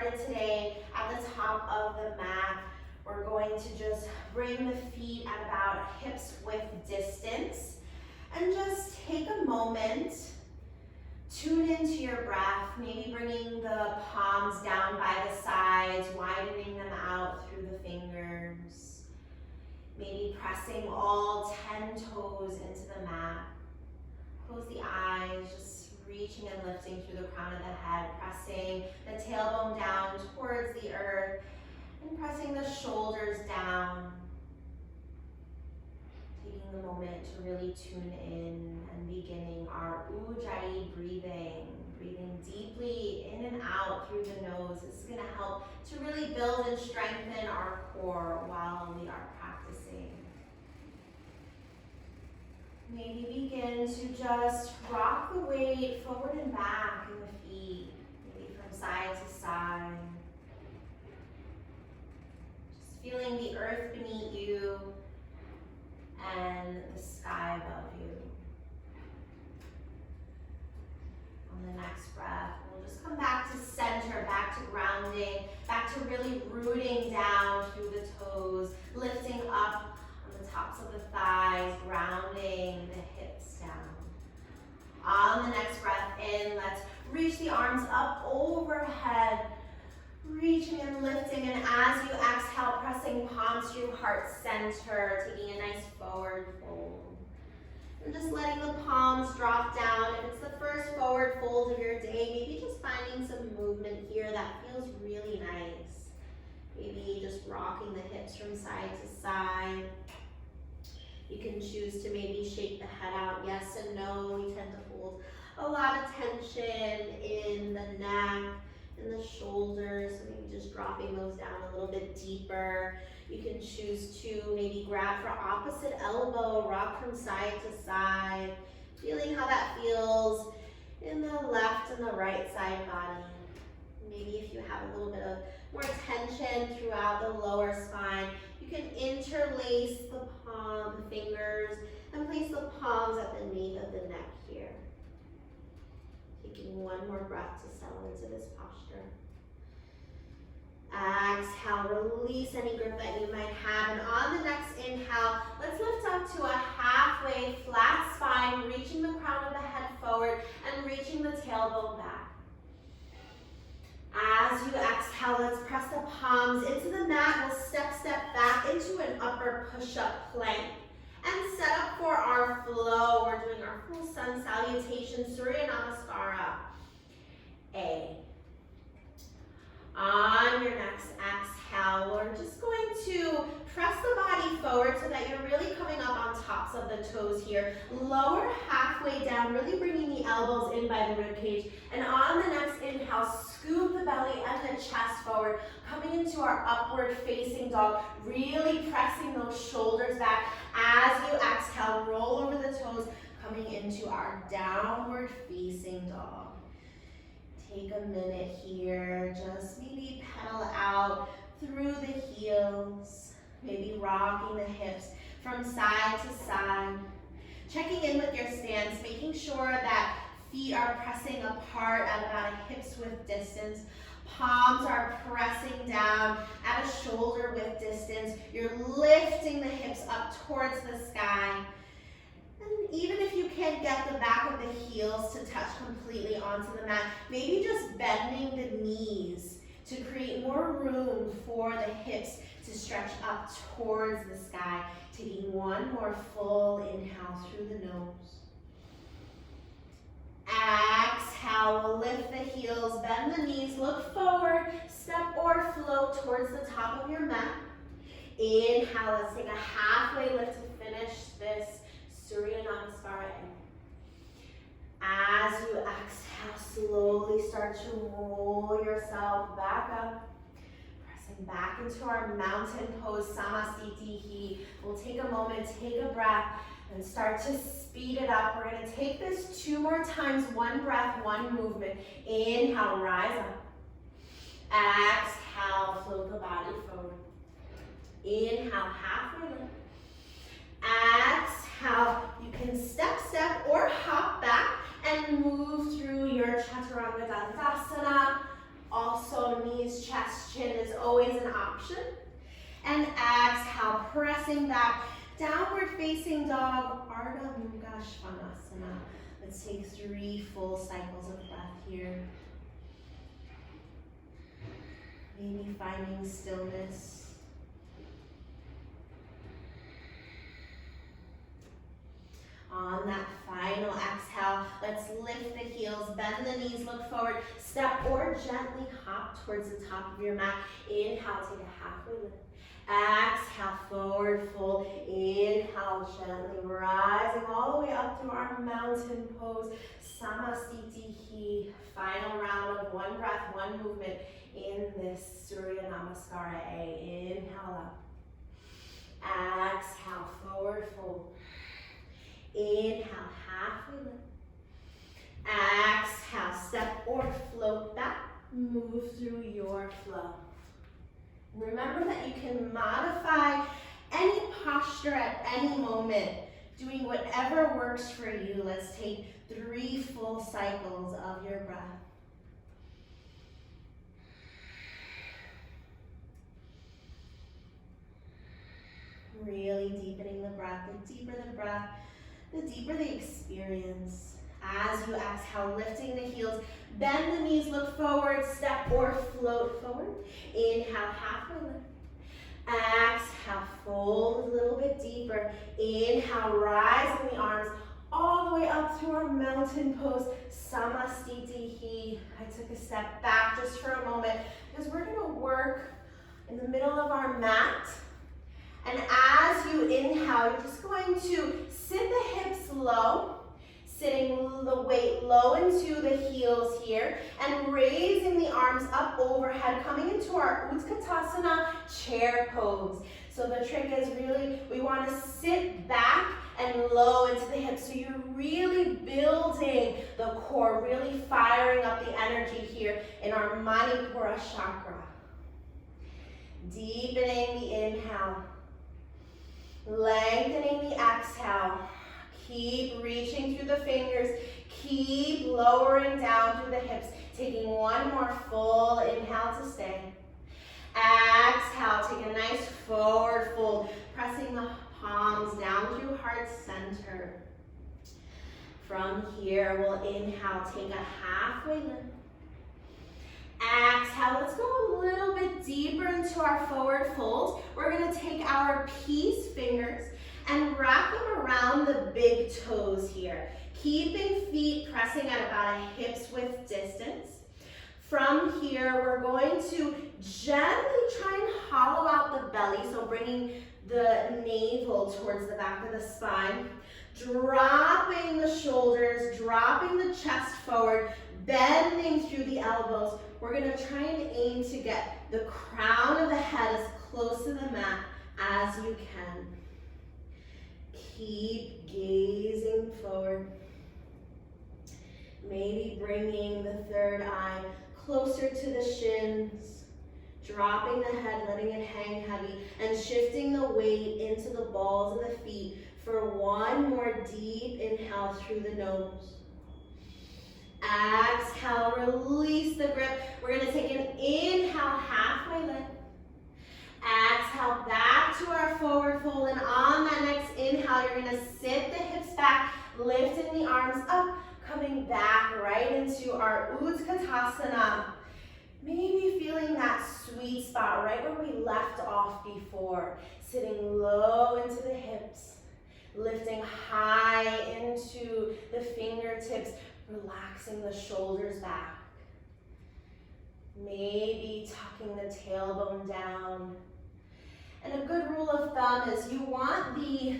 started today at the top of the mat. We're going to just bring the feet at about hips width distance and just take a moment, tune into your breath, maybe bringing the palms down by the sides, widening them out through the fingers, maybe pressing all 10 toes into the mat. Close the eyes, just reaching and lifting through the crown of the head, pressing the tailbone down towards the earth, and pressing the shoulders down. Taking a moment to really tune in and beginning our Ujjayi breathing. Breathing deeply in and out through the nose. This is going to help to really build and strengthen our core while we are practicing. Maybe begin to just rock the weight forward and back in the feet, maybe from side to side. Just feeling the earth beneath you and the sky above you. On the next breath, we'll just come back to center, back to grounding, back to really rooting down through the toes, lifting up on the tops of the thighs, grounding the hips down. On the next breath in, let's reach the arms up overhead, reaching and lifting, and as you exhale, pressing palms to heart center, taking a nice forward fold. And just letting the palms drop down. If it's the first forward fold of your day, maybe just finding some movement here that feels really nice. Maybe just rocking the hips from side to side. You can choose to maybe shake the head out, yes and no. We tend to hold a lot of tension in the neck and the shoulders, so maybe just dropping those down a little bit deeper. You can choose to maybe grab for opposite elbow, rock from side to side, feeling how that feels in the left and the right side body. Maybe if you have a little bit of more tension throughout the lower spine, you can interlace the fingers and place the palms at the nape of the neck here. Taking one more breath to settle into this posture. Exhale, release any grip that you might have. And on the next inhale, let's lift up to a halfway flat spine, reaching the crown of the head forward and reaching the tailbone back. As you exhale, let's press the palms into the mat. We'll step back into an upper push-up plank and set up for our flow. We're doing our full sun salutation, Surya Namaskara. On your next exhale, we're just going to press the body forward so that you're really coming up on tops of the toes here. Lower halfway down, really bringing the elbows in by the ribcage. And on the next inhale, scoop the belly and the chest forward, coming into our upward facing dog, really pressing those shoulders back. As you exhale, roll over the toes, coming into our downward facing dog. Take a minute here, just maybe pedal out through the heels, maybe rocking the hips from side to side. Checking in with your stance, making sure that feet are pressing apart at about a hips width distance. Palms are pressing down at a shoulder width distance. You're lifting the hips up towards the sky. And even if you can't get the back of the heels to touch completely onto the mat, maybe just bending the knees to create more room for the hips to stretch up towards the sky. Taking one more full inhale through the nose. Exhale, we'll lift the heels, bend the knees, look forward, step or float towards the top of your mat. Inhale, let's take a halfway lift to finish this Surya Namaskara. As you exhale, slowly start to roll yourself back up, pressing back into our mountain pose, Samastitihi. We'll take a moment, take a breath, and start to speed it up. We're going to take this 2 more times, 1 breath, 1 movement. Inhale, rise up. Exhale, float the body forward. Inhale, halfway lift. Exhale, you can step or hop back and move through your Chaturanga Dandasana, Also, knees, chest, chin is always an option. And exhale, pressing back, downward facing dog, Ardha Mukha Svanasana. Let's take 3 full cycles of breath here. Maybe finding stillness. On that final exhale, let's lift the heels, bend the knees, look forward, step or gently hop towards the top of your mat. Inhale, take a halfway lift. Exhale, forward fold. Inhale, gently rising all the way up through our mountain pose. Samastitihi. Final round of 1 breath, 1 movement in this Surya Namaskara A. Inhale up. Exhale, forward fold. Inhale, halfway lift. Exhale, step or float back. Move through your flow. Remember that you can modify any posture at any moment, doing whatever works for you. Let's take 3 full cycles of your breath. Really deepening the breath. The deeper the breath, the deeper the experience. As you exhale, lifting the heels, bend the knees, look forward, step or float forward. Inhale, halfway lift. Exhale, fold a little bit deeper. Inhale, rising the arms all the way up through our mountain pose. Samastitihi. I took a step back just for a moment because we're going to work in the middle of our mat. And as you inhale, you're just going to sit the hips low, sitting the weight low into the heels here, and raising the arms up overhead, coming into our Katasana chair pose. So the trick is really, we want to sit back and low into the hips. So you're really building the core, really firing up the energy here in our Manipura chakra. Deepening the inhale. Lengthening the exhale. Keep reaching through the fingers. Keep lowering down through the hips. Taking 1 more full inhale to stay. Exhale, take a nice forward fold. Pressing the palms down through heart center. From here, we'll inhale, take a halfway lift. Exhale, let's go a little bit deeper into our forward fold. We're going to take our peace fingers and wrap them around the big toes here. Keeping feet pressing at about a hips width distance. From here, we're going to gently try and hollow out the belly, so bringing the navel towards the back of the spine. Dropping the shoulders, dropping the chest forward, bending through the elbows. We're going to try and aim to get the crown of the head as close to the mat as you can. Keep gazing forward. Maybe bringing the third eye closer to the shins. Dropping the head, letting it hang heavy, and shifting the weight into the balls of the feet for 1 more deep inhale through the nose. Exhale, release the grip. We're going to take an inhale, halfway lift. Exhale, back to our forward fold, and on that next inhale, you're going to sit the hips back, lifting the arms up, coming back right into our Utkatasana. Maybe feeling that sweet spot right where we left off before. Sitting low into the hips, lifting high into the fingertips, relaxing the shoulders back. Maybe tucking the tailbone down. And a good rule of thumb is you want the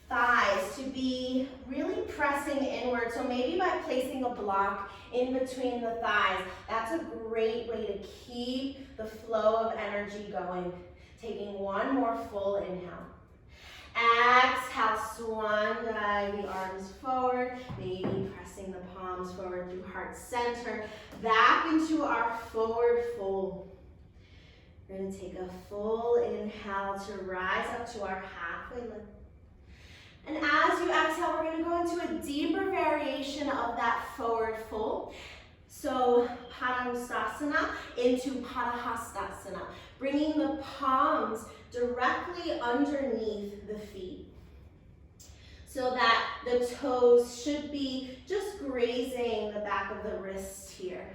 thighs to be really pressing inward. So maybe by placing a block in between the thighs, that's a great way to keep the flow of energy going. Taking 1 more full inhale. Exhale, swan dive the arms forward, maybe pressing the palms forward through heart center, back into our forward fold. We're going to take a full inhale to rise up to our halfway lift. And as you exhale, we're going to go into a deeper variation of that forward fold. So Padangusthasana into Padahastasana, bringing the palms directly underneath the feet so that the toes should be just grazing the back of the wrist here.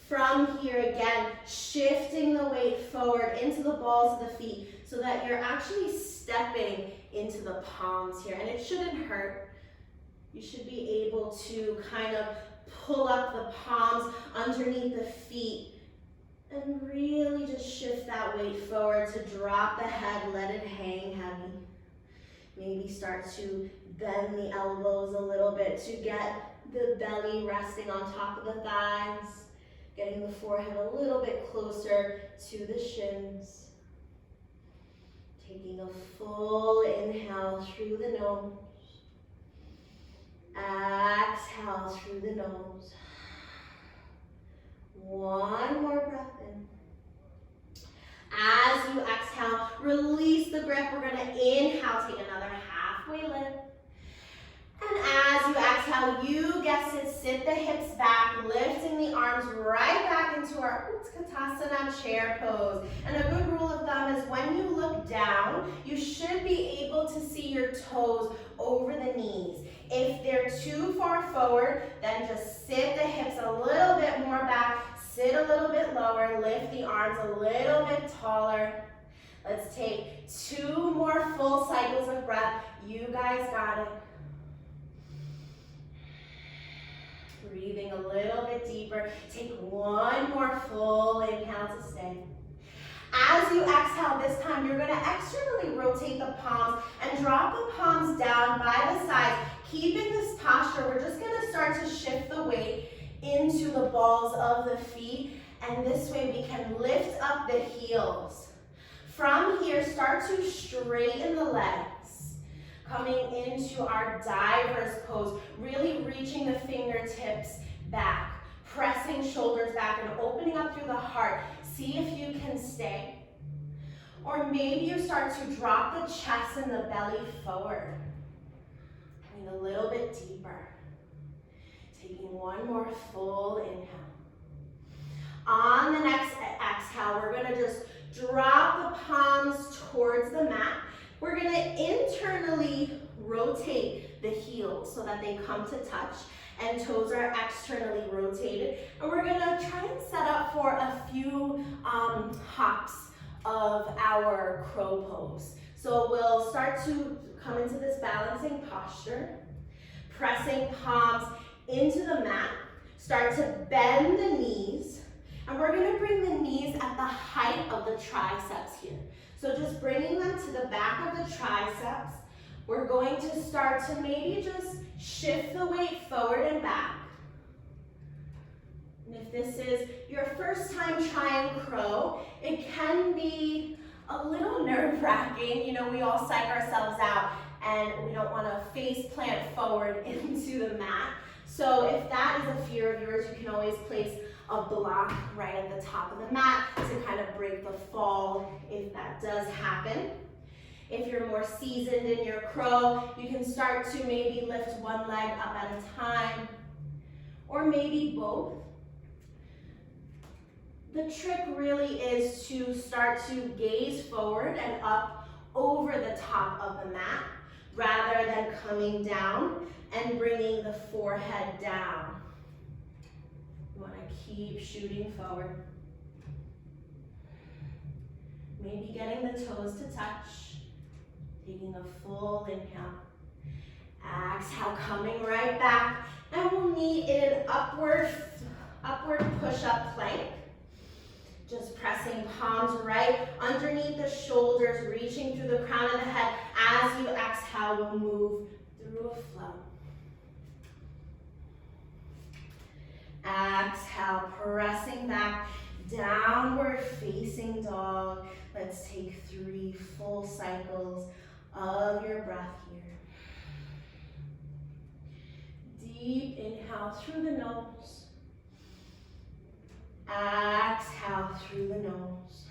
From here again, shifting the weight forward into the balls of the feet so that you're actually stepping into the palms here, and it shouldn't hurt. You should be able to kind of pull up the palms underneath the feet and really just shift that weight forward to drop the head, let it hang heavy. Maybe start to bend the elbows a little bit to get the belly resting on top of the thighs, getting the forehead a little bit closer to the shins. Taking a full inhale through the nose. Exhale through the nose. One more breath in. As you exhale, release the grip. We're going to inhale, take another halfway lift. And as you exhale, you guessed it, sit the hips back, lifting the arms right back into our Katasana chair pose. And a good rule of thumb is when you look down, you should be able to see your toes over the knees. If they're too far forward, then just sit the hips a little bit more back, sit a little bit lower, lift the arms a little bit taller. Let's take 2 more full cycles of breath. You guys got it. Breathing a little bit deeper. Take 1 more full inhale to stay. As you exhale this time, you're going to externally rotate the palms and drop the palms down by the sides. Keeping this posture, we're just going to start to shift the weight into the balls of the feet, and this way we can lift up the heels. From here, start to straighten the legs. Coming into our diver's pose, really reaching the fingertips back, pressing shoulders back and opening up through the heart. See if you can stay. Or maybe you start to drop the chest and the belly forward. Going a little bit deeper. Taking 1 more full inhale. On the next exhale, we're going to just drop the palms towards the mat. We're going to internally rotate the heels so that they come to touch and toes are externally rotated. And we're going to try and set up for a few hops of our crow pose. So we'll start to come into this balancing posture, pressing palms into the mat. Start to bend the knees, and we're going to bring the knees at the height of the triceps here. So just bringing them to the back of the triceps. We're going to start to maybe just shift the weight forward and back. And if this is your first time trying crow, it can be a little nerve-wracking. You know, we all psych ourselves out and we don't want to face plant forward into the mat. So if that is a fear of yours, you can always place a block right at the top of the mat to kind of break the fall if that does happen. If you're more seasoned in your crow, you can start to maybe lift one leg up at a time, or maybe both. The trick really is to start to gaze forward and up over the top of the mat, rather than coming down and bringing the forehead down. You want to keep shooting forward. Maybe getting the toes to touch. Taking a full inhale. Exhale, coming right back. And we'll meet in an upward push-up plank. Just pressing palms right underneath the shoulders, reaching through the crown of the head. As you exhale, we'll move through a flow. Exhale, pressing back, downward facing dog. Let's take 3 full cycles of your breath here. Deep inhale through the nose. Exhale through the nose.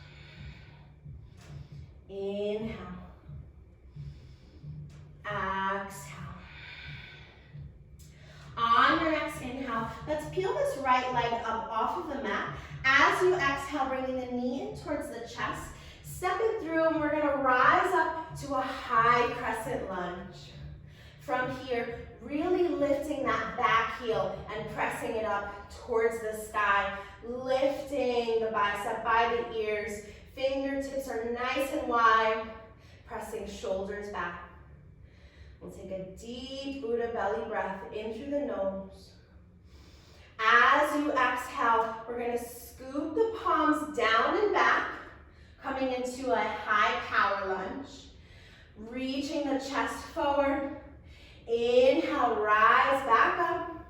Inhale. Exhale. On your next inhale, let's peel this right right leg up off of the mat. As you exhale, bringing the knee in towards the chest. Step it through, and we're gonna rise up to a high crescent lunge. From here, really lifting that back heel and pressing it up towards the sky. Lifting the bicep by the ears. Fingertips are nice and wide. Pressing shoulders back. We'll take a deep Buddha belly breath in through the nose. As you exhale, we're going to scoop the palms down and back, coming into a high power lunge. Reaching the chest forward. Inhale, rise back up.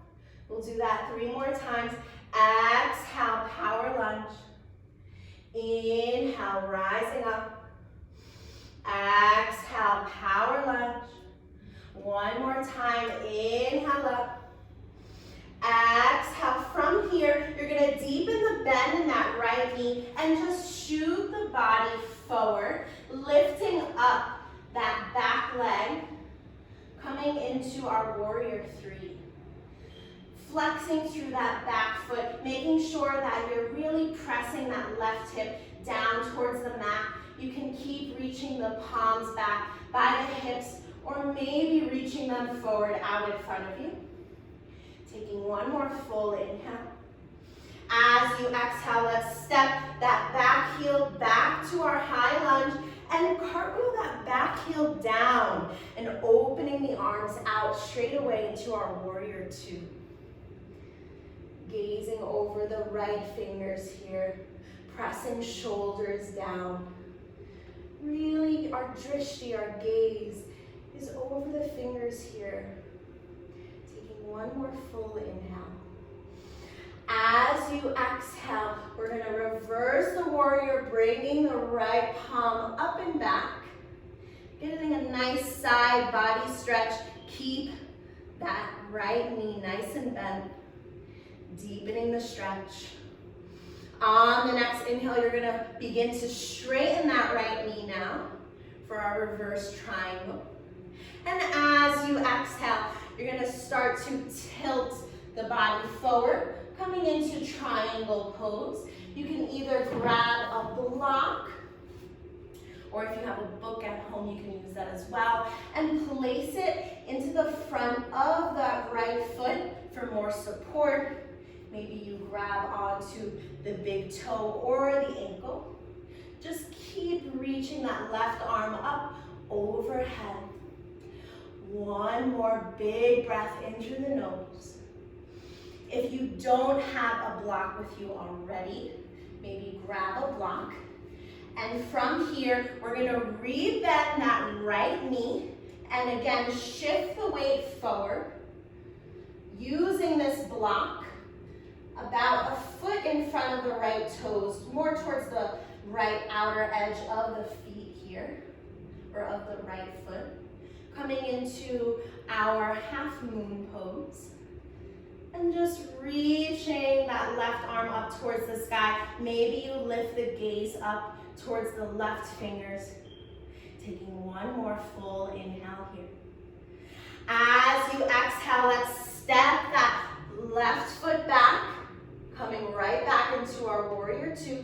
We'll do that 3 more times. Exhale, power lunge. Inhale, rising up. Exhale, power lunge. 1 more time, inhale up. Exhale, from here, you're gonna deepen the bend in that right knee and just shoot the body forward, lifting up that back leg, coming into our warrior 3. Flexing through that back foot, making sure that you're really pressing that left hip down towards the mat. You can keep reaching the palms back by the hips, or maybe reaching them forward out in front of you. Taking 1 more full inhale. As you exhale, let's step that back heel back to our high lunge and cartwheel that back heel down and opening the arms out straight away into our warrior 2. Gazing over the right fingers here, pressing shoulders down. Really, our drishti, our gaze, is over the fingers here. Taking 1 more full inhale. As you exhale, we're going to reverse the warrior, bringing the right palm up and back. Getting a nice side body stretch. Keep that right knee nice and bent. Deepening the stretch. On the next inhale, you're going to begin to straighten that right knee now for our reverse triangle. And as you exhale, you're going to start to tilt the body forward, coming into triangle pose. You can either grab a block, or if you have a book at home, you can use that as well, and place it into the front of that right foot for more support. Maybe you grab onto the big toe or the ankle. Just keep reaching that left arm up overhead. 1 more big breath in through the nose. If you don't have a block with you already, maybe grab a block. And from here, we're going to rebend that right knee. And again, shift the weight forward. Using this block about a foot in front of the right toes, more towards the right outer edge of the feet here, or of the right foot. Coming into our half moon pose. And just reaching that left arm up towards the sky. Maybe you lift the gaze up towards the left fingers. Taking 1 more full inhale here. As you exhale, let's step that left foot back, coming right back into our warrior 2.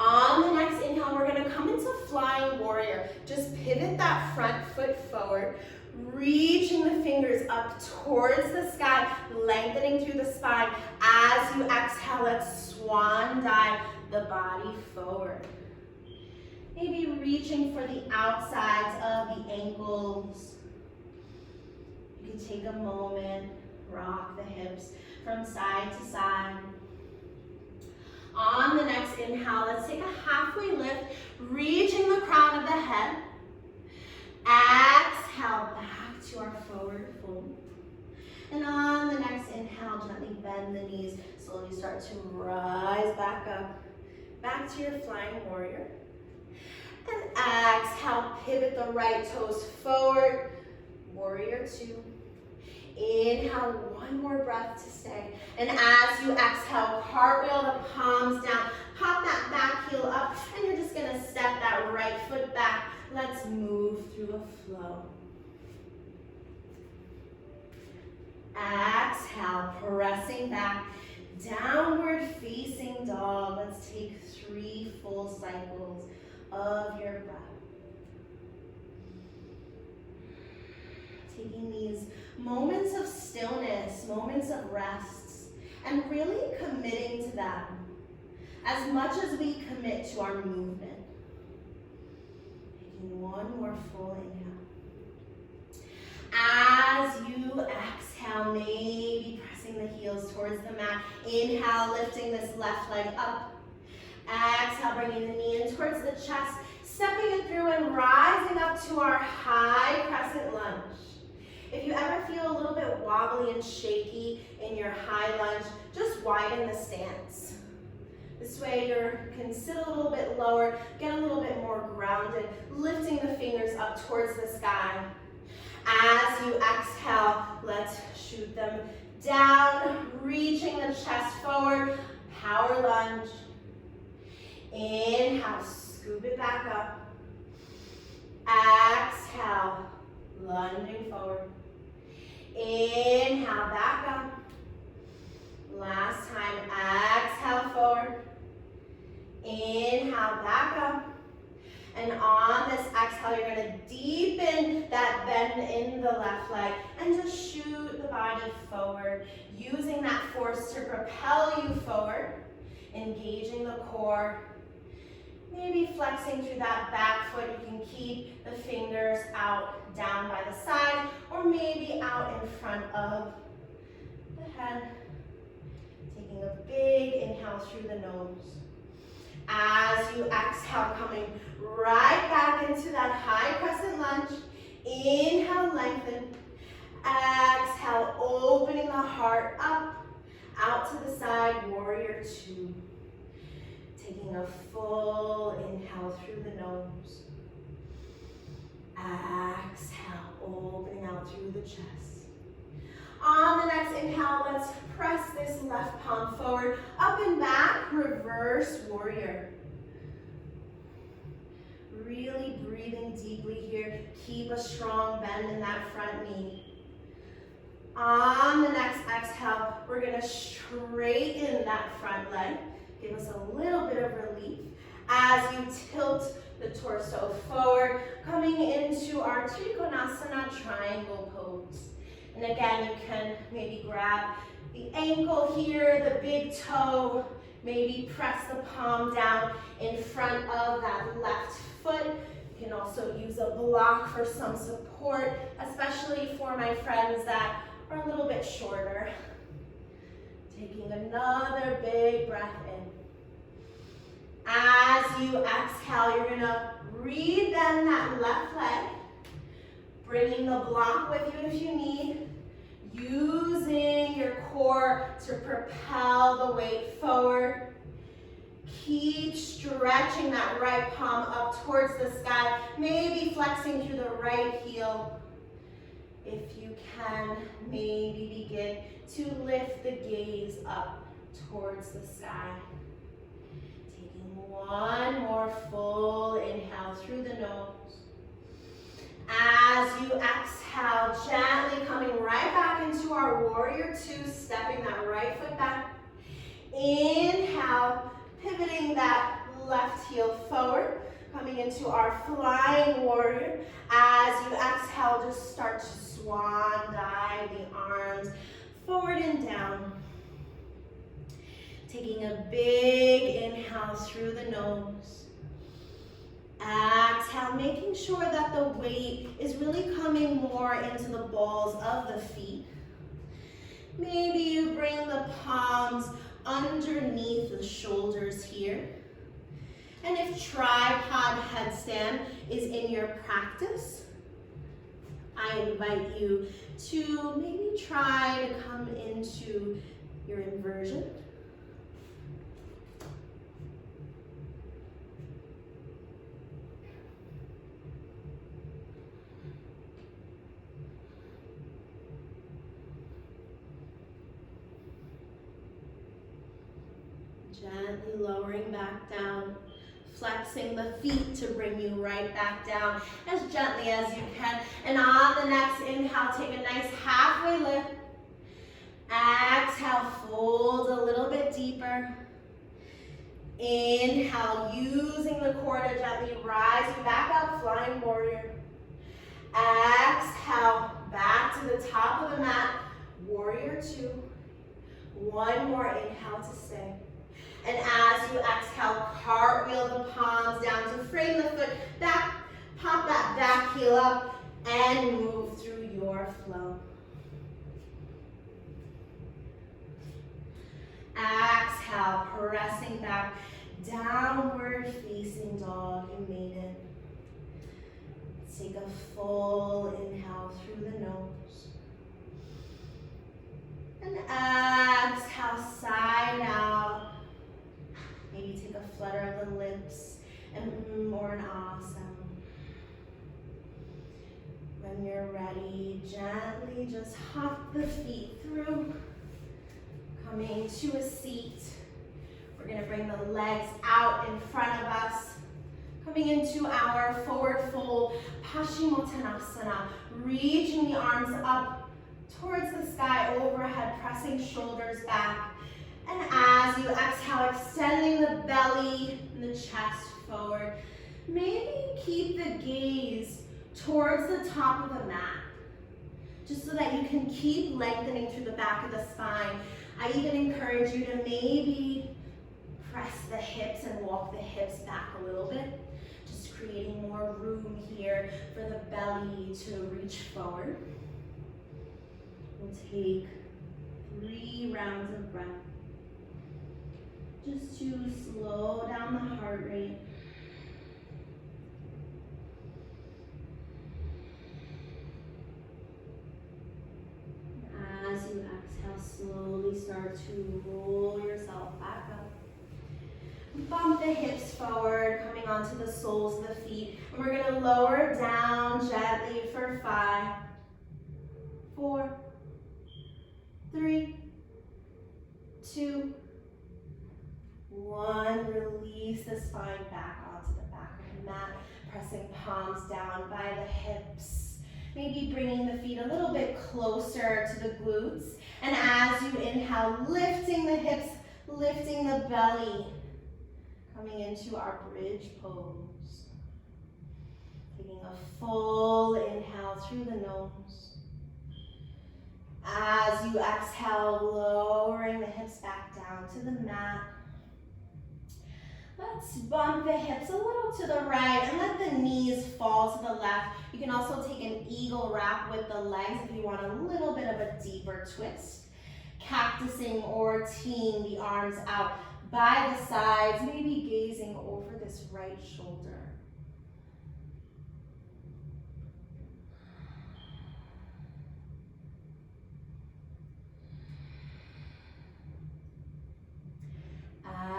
On the next inhale, we're going to come into flying warrior. Just pivot that front foot forward, reaching the fingers up towards the sky, lengthening through the spine. As you exhale, let's swan dive the body forward. Maybe reaching for the outsides of the ankles. You can take a moment, rock the hips from side to side. On the next inhale, let's take a halfway lift, reaching the crown of the head. Exhale, back to our forward fold. And on the next inhale, gently bend the knees, slowly start to rise back up, back to your flying warrior. And exhale, pivot the right toes forward, warrior 2. Inhale, 1 more breath to stay. And as you exhale, cartwheel the palms down, pop that back heel up, and you're just gonna step that right foot back. Let's move through a flow. Exhale, pressing back, down cycles of your breath. Taking these moments of stillness, moments of rest, and really committing to them as much as we commit to our movement. Taking one more full inhale. As you exhale, maybe pressing the heels towards the mat. Inhale, lifting this left leg up. Exhale, bringing the knee in towards the chest, stepping it through and rising up to our high crescent lunge. If you ever feel a little bit wobbly and shaky in your high lunge, just widen the stance. This way you can sit a little bit lower, get a little bit more grounded, lifting the fingers up towards the sky. As you exhale, let's shoot them down, reaching the chest forward, power lunge. Inhale, scoop it back up. Exhale, lunging forward. Inhale, back up. Last time, exhale forward. Inhale, back up. And on this exhale, you're going to deepen that bend in the left leg and just shoot the body forward, using that force to propel you forward, engaging the core. Maybe flexing through that back foot. You can keep the fingers out, down by the side, or maybe out in front of the head. Taking a big inhale through the nose. As you exhale, coming right back into that high crescent lunge. Inhale, lengthen. Exhale, opening the heart up, out to the side, warrior two. Taking a full inhale through the nose. Exhale, opening out through the chest. On the next inhale, let's press this left palm forward, up and back, reverse warrior. Really breathing deeply here. Keep a strong bend in that front knee. On the next exhale, we're going to straighten that front leg. Give us a little bit of relief as you tilt the torso forward, coming into our Trikonasana triangle pose. And again, you can maybe grab the ankle here, the big toe, maybe press the palm down in front of that left foot. You can also use a block for some support, especially for my friends that are a little bit shorter. Taking another big breath in. As you exhale, you're going to rebend that left leg, bringing the block with you if you need, using your core to propel the weight forward. Keep stretching that right palm up towards the sky, maybe flexing through the right heel. If you can, maybe begin to lift the gaze up towards the sky. Taking one more full inhale through the nose. As you exhale, gently coming right back into our warrior two, stepping that right foot back. Inhale, pivoting that left heel forward, coming into our flying warrior. As you exhale, just start to swan dive the arms forward and down. Taking a big inhale through the nose. Exhale, making sure that the weight is really coming more into the balls of the feet. Maybe you bring the palms underneath the shoulders here. And if tripod headstand is in your practice, I invite you to maybe try to come into your inversion. Gently lowering back down, flexing the feet to bring you right back down as gently as you can. And on the next inhale, take a nice halfway lift. Exhale, fold a little bit deeper. Inhale, using the core to gently rise you back up, flying warrior. Exhale, back to the top of the mat, warrior two. One more inhale to stay. And as you exhale, cartwheel the palms down to frame the foot back, pop that back heel up, and move through your flow. Exhale, pressing back, downward facing dog, you made it. Take a full inhale through the nose. And exhale, side out. Maybe take a flutter of the lips and or an awesome. When you're ready, gently just hop the feet through. Coming to a seat. We're gonna bring the legs out in front of us. Coming into our forward fold, Paschimottanasana. Reaching the arms up towards the sky overhead, pressing shoulders back. And as you exhale, extending the belly and the chest forward. Maybe keep the gaze towards the top of the mat, just so that you can keep lengthening through the back of the spine. I even encourage you to maybe press the hips and walk the hips back a little bit, just creating more room here for the belly to reach forward. We'll take 3 rounds of breath, just to slow down the heart rate. As you exhale, slowly start to roll yourself back up. Bump the hips forward, coming onto the soles of the feet. And we're going to lower down gently for 5, 4, 3, 2, 1. Release the spine back onto the back of the mat, pressing palms down by the hips. Maybe bringing the feet a little bit closer to the glutes. And as you inhale, lifting the hips, lifting the belly. Coming into our bridge pose. Taking a full inhale through the nose. As you exhale, lowering the hips back down to the mat. Let's bump the hips a little to the right and let the knees fall to the left. You can also take an eagle wrap with the legs if you want a little bit of a deeper twist. Cactusing or teeing the arms out by the sides, maybe gazing over this right shoulder.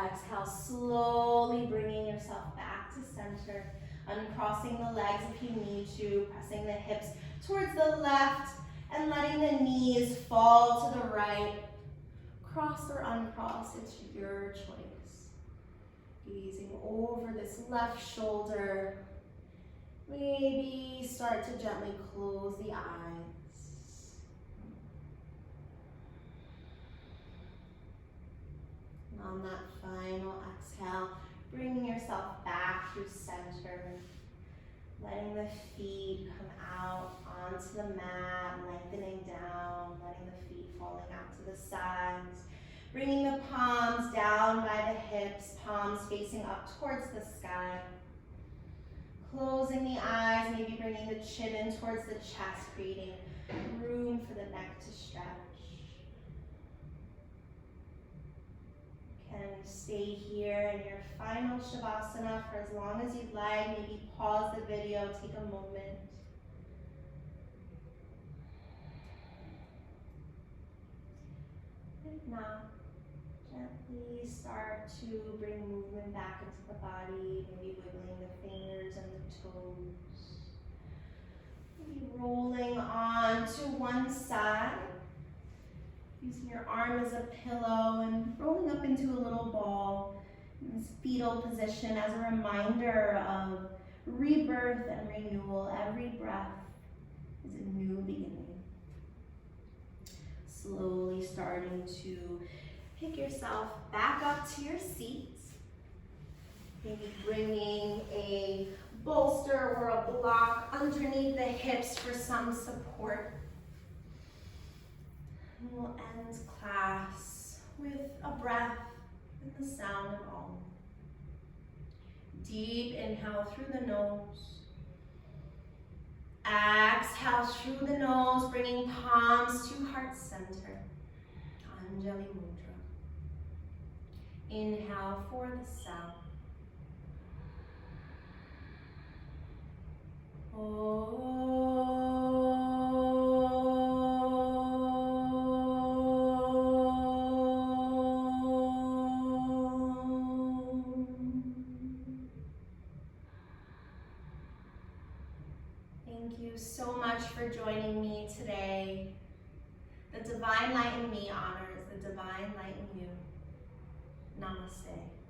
Exhale, slowly bringing yourself back to center, uncrossing the legs if you need to, pressing the hips towards the left and letting the knees fall to the right. Cross or uncross, it's your choice. Gazing over this left shoulder. Maybe start to gently close the eyes. And on that final exhale, bringing yourself back through center. Letting the feet come out onto the mat, lengthening down, letting the feet falling out to the sides. Bringing the palms down by the hips, palms facing up towards the sky. Closing the eyes, maybe bringing the chin in towards the chest, creating room for the neck to stretch. You can stay here in your final Shavasana for as long as you'd like. Maybe pause the video, take a moment. And now, gently start to bring movement back into the body, maybe wiggling the fingers and the toes. Maybe rolling on to one side. Using your arm as a pillow and rolling up into a little ball in this fetal position as a reminder of rebirth and renewal. Every breath is a new beginning. Slowly starting to pick yourself back up to your seat. Maybe bringing a bolster or a block underneath the hips for some support. And we'll end class with a breath and the sound of Om. Deep inhale through the nose. Exhale through the nose, bringing palms to heart center. Anjali Mudra. Inhale for the sound. Thank you so much for joining me today. The divine light in me honors the divine light in you. Namaste.